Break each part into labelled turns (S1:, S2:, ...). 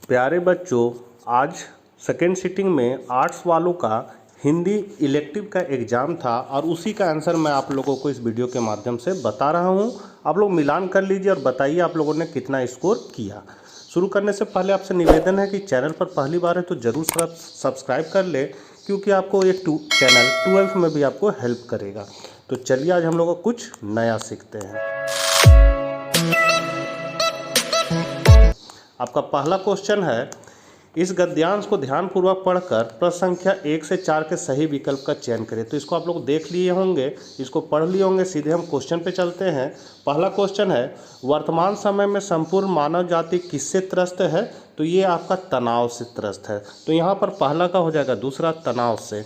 S1: प्यारे बच्चों, आज सेकेंड सिटिंग में आर्ट्स वालों का हिंदी इलेक्टिव का एग्ज़ाम था और उसी का आंसर मैं आप लोगों को इस वीडियो के माध्यम से बता रहा हूं। आप लोग मिलान कर लीजिए और बताइए आप लोगों ने कितना स्कोर किया। शुरू करने से पहले आपसे निवेदन है कि चैनल पर पहली बार है तो ज़रूर सब्सक्राइब कर ले, क्योंकि आपको ये चैनल 12th में भी आपको हेल्प करेगा। तो चलिए आज हम लोग कुछ नया सीखते हैं। आपका पहला क्वेश्चन है, इस गद्यांश को ध्यानपूर्वक पढ़कर प्रश्न संख्या 1 से 4 के सही विकल्प का चयन करें। तो इसको आप लोग देख लिए होंगे, इसको पढ़ लिए होंगे। सीधे हम क्वेश्चन पे चलते हैं। पहला क्वेश्चन है, वर्तमान समय में संपूर्ण मानव जाति किससे त्रस्त है? तो ये आपका तनाव से त्रस्त है। तो यहाँ पर पहला का हो जाएगा दूसरा तनाव से।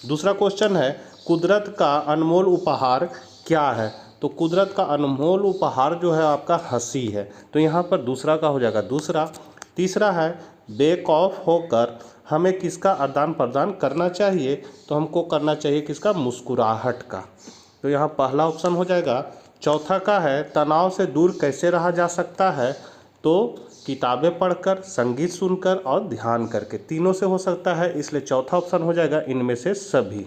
S1: दूसरा क्वेश्चन है, कुदरत का अनमोल उपहार क्या है? तो कुदरत का अनमोल उपहार जो है आपका हंसी है। तो यहाँ पर दूसरा का हो जाएगा दूसरा। तीसरा है, बेखौफ होकर हमें किसका आदान प्रदान करना चाहिए? तो हमको करना चाहिए किसका? मुस्कुराहट का। तो यहाँ पहला ऑप्शन हो जाएगा। चौथा का है, तनाव से दूर कैसे रहा जा सकता है? तो किताबें पढ़कर, संगीत सुनकर और ध्यान करके। तीनों से हो सकता है, इसलिए चौथा ऑप्शन हो जाएगा इनमें से सभी।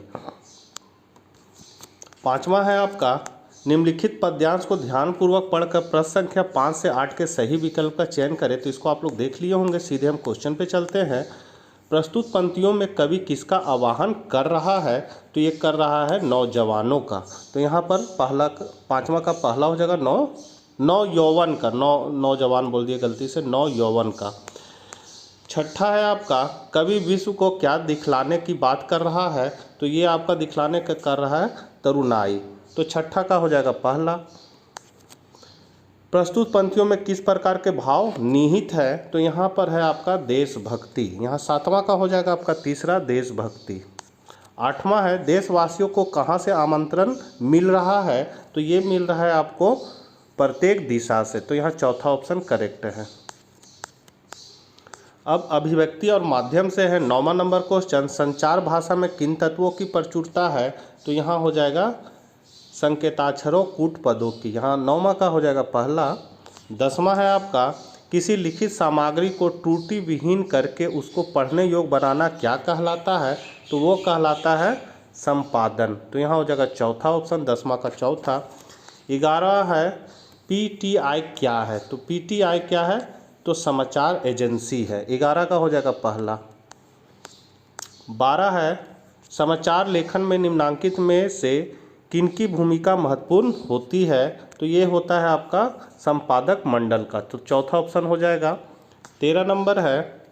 S1: पांचवा है आपका, निम्नलिखित पद्यांश को ध्यानपूर्वक पढ़कर प्रश्न संख्या 5 से 8 के सही विकल्प का चयन करें। तो इसको आप लोग देख लिए होंगे। सीधे हम क्वेश्चन पे चलते हैं। प्रस्तुत पंक्तियों में कवि किसका आवाहन कर रहा है? तो ये कर रहा है नौजवानों का। तो यहाँ पर पांचवा का पहला हो जाएगा नौ यौवन का। नौजवान बोल दिए गलती से, नौ यौवन का। छठा है आपका, कवि विश्व को क्या दिखलाने की बात कर रहा है? तो ये आपका दिखलाने का कर रहा है तरुणाई। तो छठा का हो जाएगा पहला। प्रस्तुत पंक्तियों में किस प्रकार के भाव निहित है? तो यहाँ पर है आपका देशभक्ति। यहाँ सातवां का हो जाएगा आपका तीसरा, देशभक्ति। आठवां है, देशवासियों को कहाँ से आमंत्रण मिल रहा है? तो ये मिल रहा है आपको प्रत्येक दिशा से। तो यहाँ चौथा ऑप्शन करेक्ट है। अब अभिव्यक्ति और माध्यम से है 9वां नंबर क्वेश्चन, संचार भाषा में किन तत्वों की प्रचुरता है? तो यहाँ हो जाएगा संकेताक्षरों कूट पदों की। यहाँ 9वां का हो जाएगा पहला। 10वां है आपका, किसी लिखित सामग्री को त्रुटि विहीन करके उसको पढ़ने योग्य बनाना क्या कहलाता है? तो वो कहलाता है संपादन। तो यहाँ हो जाएगा चौथा ऑप्शन, 10वां का चौथा। 11 है, पीटीआई क्या है? तो पीटीआई क्या है? तो समाचार एजेंसी है। 11 का हो जाएगा पहला। 12 है, समाचार लेखन में निम्नांकित में से किनकी भूमिका महत्वपूर्ण होती है? तो ये होता है आपका संपादक मंडल का। तो चौथा ऑप्शन हो जाएगा। 13 नंबर है,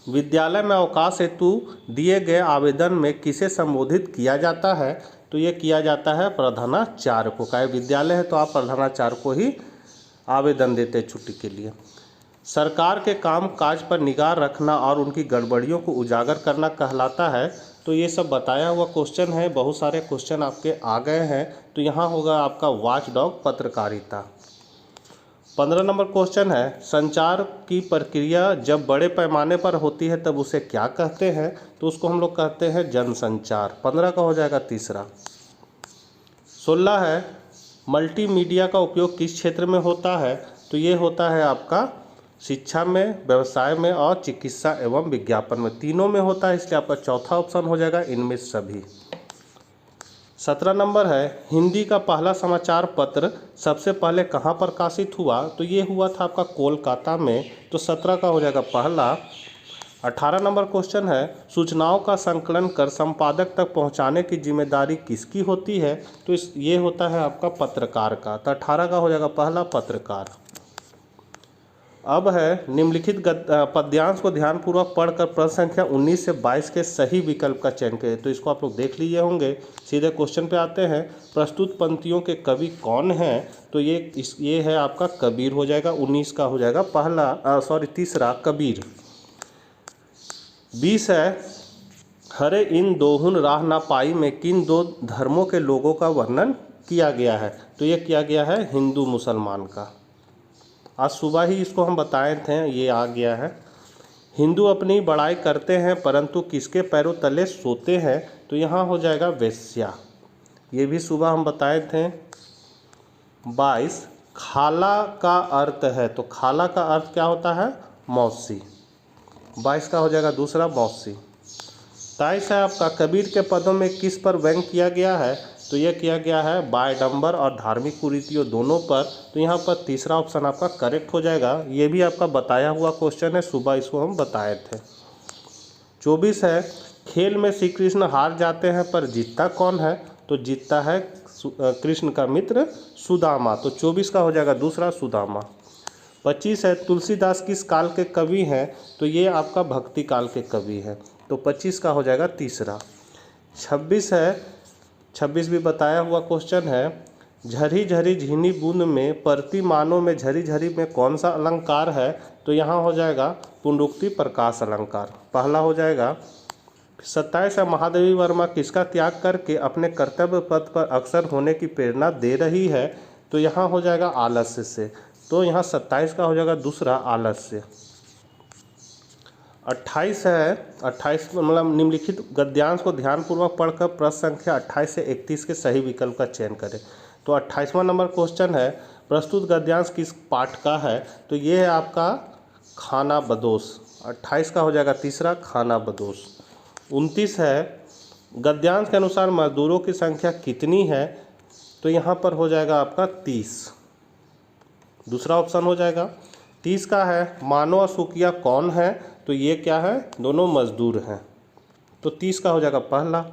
S1: विद्यालय में अवकाश हेतु दिए गए आवेदन में किसे संबोधित किया जाता है? तो ये किया जाता है प्रधानाचार्य को। चाहे विद्यालय है तो आप प्रधानाचार्य को ही आवेदन देते हैं छुट्टी के लिए। सरकार के काम काज पर निगाह रखना और उनकी गड़बड़ियों को उजागर करना कहलाता है। तो ये सब बताया हुआ क्वेश्चन है। बहुत सारे क्वेश्चन आपके आ गए हैं। तो यहाँ होगा आपका वॉचडॉग पत्रकारिता। 15 नंबर क्वेश्चन है, संचार की प्रक्रिया जब बड़े पैमाने पर होती है तब उसे क्या कहते हैं? तो उसको हम लोग कहते हैं जनसंचार। 15 का हो जाएगा तीसरा। 16 है, मल्टीमीडिया का उपयोग किस क्षेत्र में होता है? तो ये होता है आपका शिक्षा में, व्यवसाय में और चिकित्सा एवं विज्ञापन में। तीनों में होता है, इसलिए आपका चौथा ऑप्शन हो जाएगा इनमें सभी। 17 नंबर है, हिंदी का पहला समाचार पत्र सबसे पहले कहाँ प्रकाशित हुआ? तो ये हुआ था आपका कोलकाता में। तो 17 का हो जाएगा पहला। 18 नंबर क्वेश्चन है, सूचनाओं का संकलन कर संपादक तक पहुँचाने की जिम्मेदारी किसकी होती है? तो ये होता है आपका पत्रकार का। तो 18 का हो जाएगा पहला, पत्रकार। अब है, निम्नलिखित पद्यांश को ध्यानपूर्वक पढ़कर प्रश्न संख्या 19 से 22 के सही विकल्प का चयन करें। तो इसको आप लोग देख लीजिए होंगे। सीधे क्वेश्चन पे आते हैं। प्रस्तुत पंक्तियों के कवि कौन हैं? तो ये है आपका कबीर हो जाएगा। 19 का हो जाएगा पहला, तीसरा कबीर। 20 है, हरे इन दोहुन राह ना पाई में किन दो धर्मों के लोगों का वर्णन किया गया है? तो ये किया गया है हिंदू मुसलमान का। आज सुबह ही इसको हम बताए थे, ये आ गया है। हिंदू अपनी बड़ाई करते हैं परंतु किसके पैरों तले सोते हैं? तो यहाँ हो जाएगा वेश्या। ये भी सुबह हम बताए थे। 22, खाला का अर्थ है। तो खाला का अर्थ क्या होता है? मौसी। 22 का हो जाएगा दूसरा मौसी। 23 है आपका कबीर के पदों में किस पर व्यंग किया गया है, तो ये किया गया है बायडंबर और धार्मिक कुरीतियों दोनों पर। तो यहाँ पर तीसरा ऑप्शन आपका करेक्ट हो जाएगा। ये भी आपका बताया हुआ क्वेश्चन है, सुबह इसको हम बताए थे। 24 है खेल में श्री कृष्ण हार जाते हैं पर जीतता कौन है, तो जीतता है कृष्ण का मित्र सुदामा। तो 24 का हो जाएगा दूसरा सुदामा। 25 है तुलसीदास किस काल के कवि हैं, तो ये आपका भक्ति काल के कवि हैं। तो 25 का हो जाएगा तीसरा। 26 है, 26 भी बताया हुआ क्वेश्चन है। झरी झरी झीनी बूंद में परती मानों में झरी झरी में कौन सा अलंकार है, तो यहाँ हो जाएगा पुनरुक्ति प्रकाश अलंकार, पहला हो जाएगा। 27 है महादेवी वर्मा किसका त्याग करके अपने कर्तव्य पथ पर अग्रसर होने की प्रेरणा दे रही है, तो यहाँ हो जाएगा आलस्य से। तो यहाँ 27 का हो जाएगा दूसरा आलस्य। 28 है, 28 मतलब निम्नलिखित गद्यांश को ध्यानपूर्वक पढ़कर प्रश्न संख्या 28 से 31 के सही विकल्प का चयन करें। तो 28वां नंबर क्वेश्चन है प्रस्तुत गद्यांश किस पाठ का है, तो ये है आपका खाना बदोश। 28 का हो जाएगा तीसरा खाना बदोश। 29 है गद्यांश के अनुसार मजदूरों की संख्या कितनी है, तो यहाँ पर हो जाएगा आपका 30, दूसरा ऑप्शन हो जाएगा। 30 का है मानो और सुकिया कौन है, तो ये क्या है दोनों मजदूर हैं, तो 30 का हो जाएगा पहला।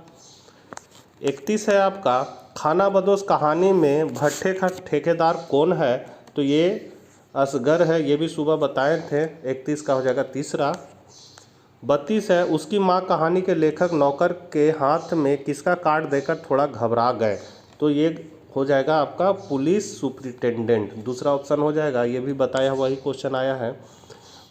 S1: 31 है आपका खाना बदोश कहानी में भट्टे का ठेकेदार कौन है, तो ये असगर है, ये भी सुबह बताए थे। 31 का हो जाएगा तीसरा। 32 है उसकी माँ कहानी के लेखक नौकर के हाथ में किसका कार्ड देकर थोड़ा घबरा गए, तो ये हो जाएगा आपका पुलिस सुपरिटेंडेंट, दूसरा ऑप्शन हो जाएगा। ये भी बताया हुआ ही क्वेश्चन आया है।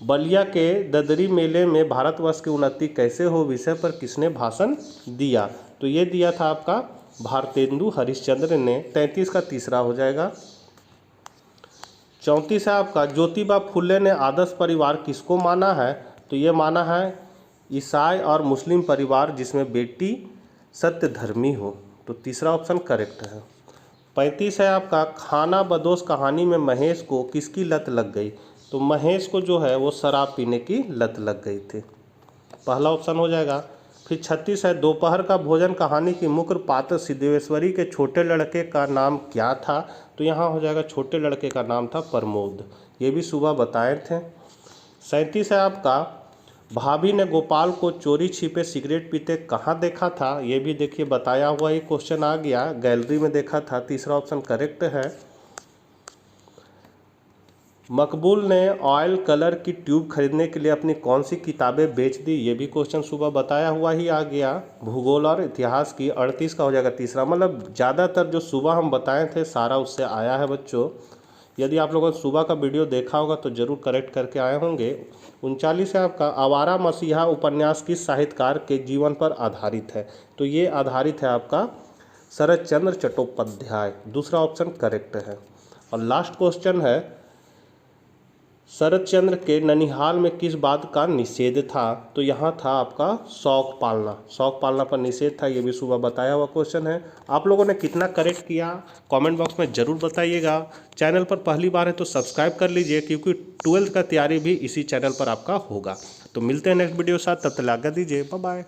S1: बलिया के ददरी मेले में भारतवर्ष की उन्नति कैसे हो विषय पर किसने भाषण दिया, तो ये दिया था आपका भारतेंदु हरिश्चंद्र ने। 33 का तीसरा हो जाएगा। 34 है आपका ज्योतिबा फुले ने आदर्श परिवार किसको माना है, तो ये माना है ईसाई और मुस्लिम परिवार जिसमें बेटी सत्यधर्मी हो, तो तीसरा ऑप्शन करेक्ट है। 35 है आपका खाना बदोश कहानी में महेश को किसकी लत लग गई, तो महेश को जो है वो शराब पीने की लत लग गई थी, पहला ऑप्शन हो जाएगा। फिर 36 है दोपहर का भोजन कहानी की मुख्य पात्र सिद्धेश्वरी के छोटे लड़के का नाम क्या था, तो यहाँ हो जाएगा छोटे लड़के का नाम था प्रमोद, ये भी सुबह बताए थे। 37 है आपका भाभी ने गोपाल को चोरी छिपे सिगरेट पीते कहाँ देखा था, ये भी देखिए बताया हुआ ही क्वेश्चन आ गया, गैलरी में देखा था, तीसरा ऑप्शन करेक्ट है। मकबूल ने ऑयल कलर की ट्यूब खरीदने के लिए अपनी कौन सी किताबें बेच दी, ये भी क्वेश्चन सुबह बताया हुआ ही आ गया, भूगोल और इतिहास की। 38 का हो जाएगा तीसरा, मतलब ज़्यादातर जो सुबह हम बताए थे सारा उससे आया है बच्चों। यदि आप लोगों ने सुबह का वीडियो देखा होगा तो ज़रूर करेक्ट करके आए होंगे। 39 है आपका आवारा मसीहा उपन्यास किस साहित्यकार के जीवन पर आधारित है, तो ये आधारित है आपका शरद चंद्र चट्टोपाध्याय, दूसरा ऑप्शन करेक्ट है। और लास्ट क्वेश्चन है शरद चंद्र के ननिहाल में किस बात का निषेध था, तो यहाँ था आपका शौक पालना पर निषेध था, ये भी सुबह बताया हुआ क्वेश्चन है। आप लोगों ने कितना करेक्ट किया कमेंट बॉक्स में ज़रूर बताइएगा। चैनल पर पहली बार है तो सब्सक्राइब कर लीजिए, क्योंकि 12th का तैयारी भी इसी चैनल पर आपका होगा। तो मिलते हैं नेक्स्ट वीडियो के साथ, तब तक आज्ञा दीजिए, बाय बाय।